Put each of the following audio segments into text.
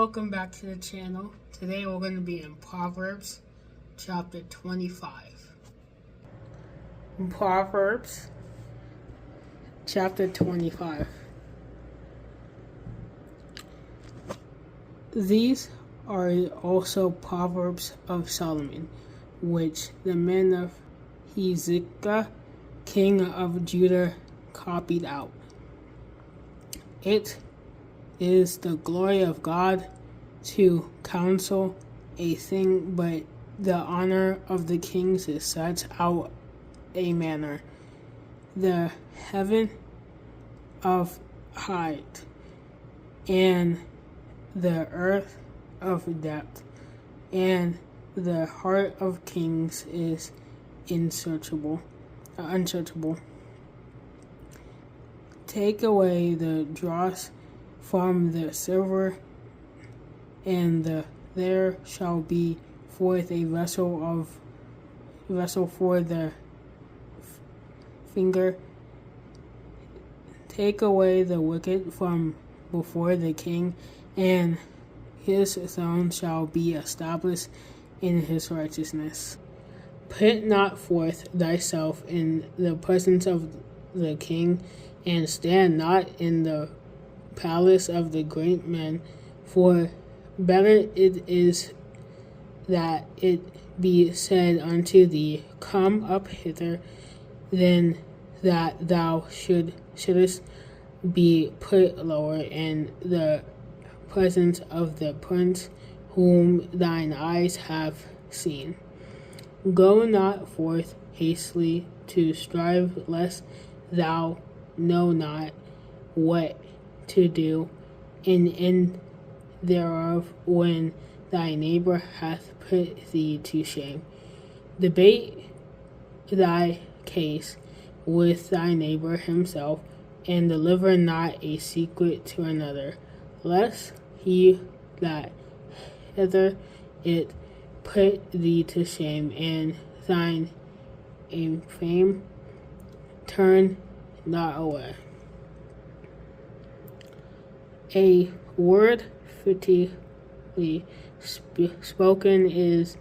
welcome back to the channel. Today we're going to be in Proverbs chapter 25. Proverbs chapter 25. These are also Proverbs of Solomon, which the men of Hezekiah, king of Judah, copied out. It is the glory of God to counsel a thing, but the honor of the kings is such out a manner. The heaven of height and the earth of depth, and the heart of kings is unsearchable. Take away the dross from the silver, and there shall be forth a vessel for the finger. Take away the wicked from before the king, and his throne shall be established in his righteousness. Put not forth thyself in the presence of the king, and stand not in the palace of the great men, for better it is that it be said unto thee, Come up hither, than that thou shouldest be put lower in the presence of the prince whom thine eyes have seen. Go not forth hastily to strive, lest thou know not what to do in end thereof when thy neighbor hath put thee to shame. Debate thy case with thy neighbor himself, and deliver not a secret to another, lest he that hither it put thee to shame, and thine fame turn not away. A word fittingly spoken is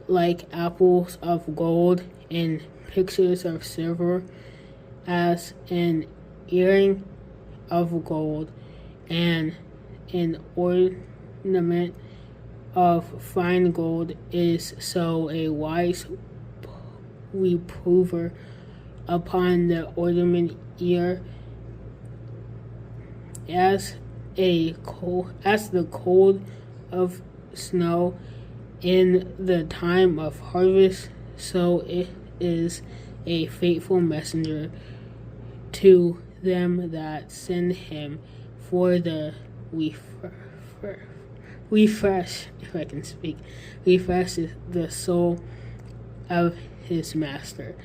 like apples of gold and pictures of silver, as an earring of gold and an ornament of fine gold is so a wise reprover upon the ornament ear, as the cold of snow in the time of harvest, so it is a faithful messenger to them that send him for the refresh the soul of his master.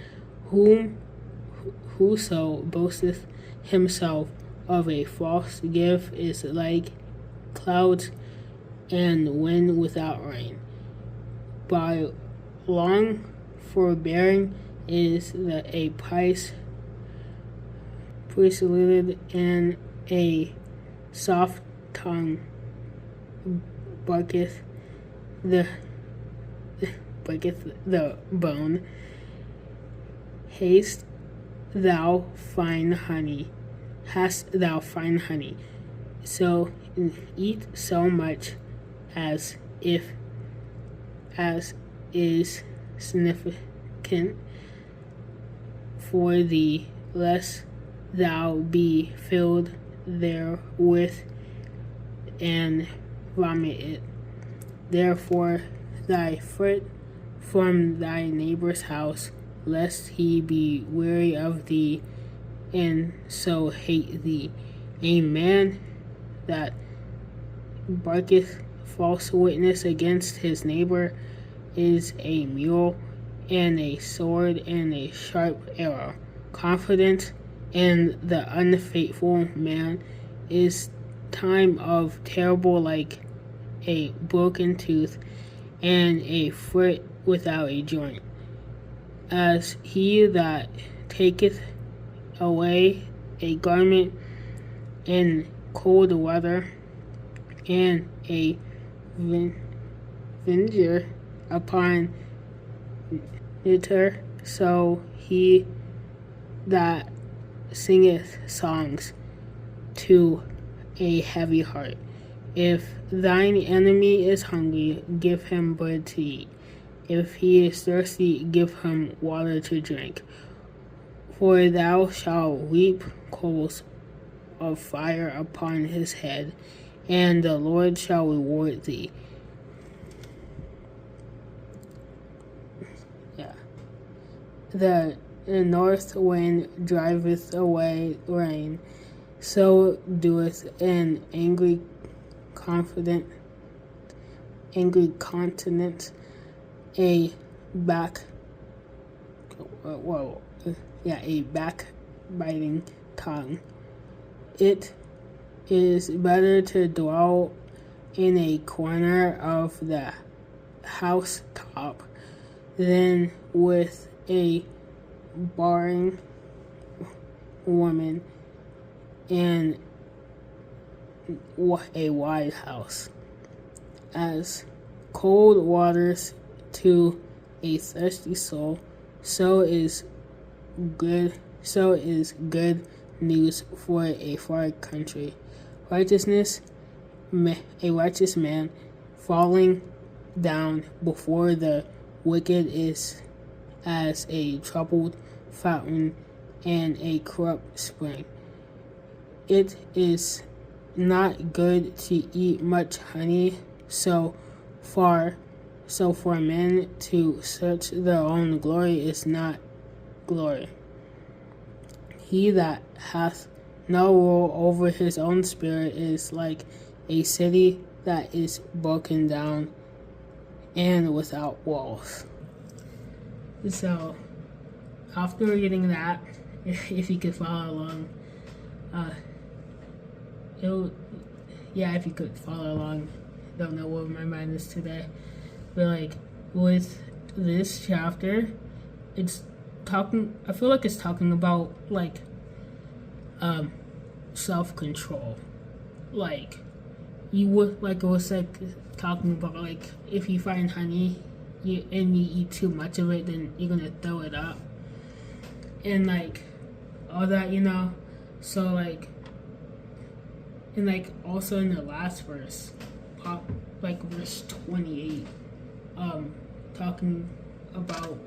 Whoso boasteth himself of a false gift is like clouds and wind without rain. By long forbearing is a price precluded, and a soft tongue breaketh the bone. Hast thou fine honey, so eat so much as is significant for thee, lest thou be filled therewith and vomit it. Therefore thy foot from thy neighbor's house, lest he be weary of thee, and so hate thee. A man that barketh false witness against his neighbor is a mule, and a sword, and a sharp arrow. Confidence in the unfaithful man is time of terrible, like a broken tooth, and a foot without a joint. As he that taketh away a garment in cold weather, and a venger upon litter, so he that singeth songs to a heavy heart. If thine enemy is hungry, give him bread to eat. If he is thirsty, give him water to drink. For thou shalt heap coals of fire upon his head, and the Lord shall reward thee. The north wind driveth away rain, so doeth an angry continent a backbiting tongue. It is better to dwell in a corner of the housetop than with a barring woman in a wide house. As cold waters to a thirsty soul, so is good news for a far country. A righteous man falling down before the wicked is as a troubled fountain and a corrupt spring. It is not good to eat much honey, so for men to search their own glory is not glory. He that hath no rule over his own spirit is like a city that is broken down and without walls. So, after reading that, if you could follow along, if you could follow along, don't know where my mind is today, but with this chapter, I feel like it's talking about self-control. It was talking about if you find honey and you eat too much of it, then you're gonna throw it up and all that, so and also in the last verse, verse 28, talking about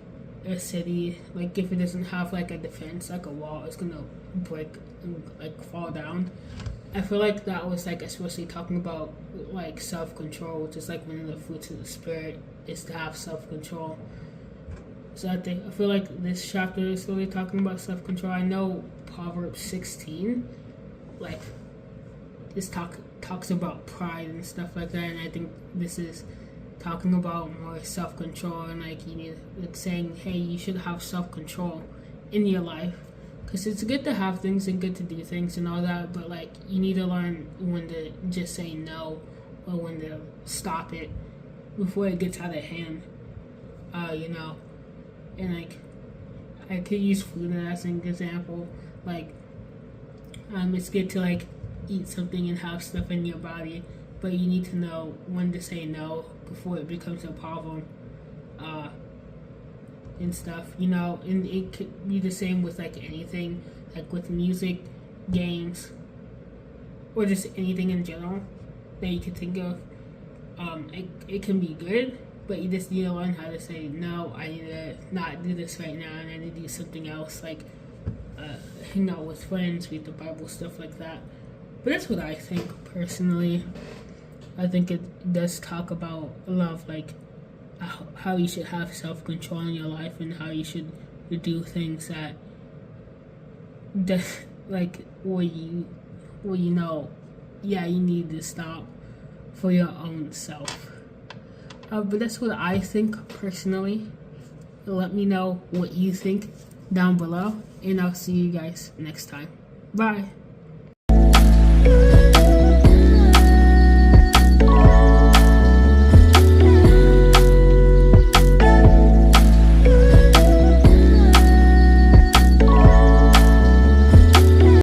a city, if it doesn't have a defense, a wall, it's gonna break and fall down. I feel like that was especially talking about self-control, which is one of the fruits of the spirit is to have self-control. So I feel like this chapter is really talking about self-control. I know Proverbs 16 this talks about pride and stuff like that, and I think this is talking about more self-control and you need saying, hey, you should have self-control in your life, because it's good to have things and good to do things and all that, but you need to learn when to just say no or when to stop it before it gets out of hand. And I could use food as an example. It's good to eat something and have stuff in your body, but you need to know when to say no before it becomes a problem, and stuff, and it could be the same with anything, with music, games, or just anything in general that you could think of. It can be good, but you just need to learn how to say, no, I need to not do this right now, and I need to do something else, hang out with friends, read the Bible, stuff like that. But that's what I think, personally. I think it does talk about love, how you should have self-control in your life and how you should do things that where you need to stop for your own self. But that's what I think, personally. Let me know what you think down below, and I'll see you guys next time. Bye.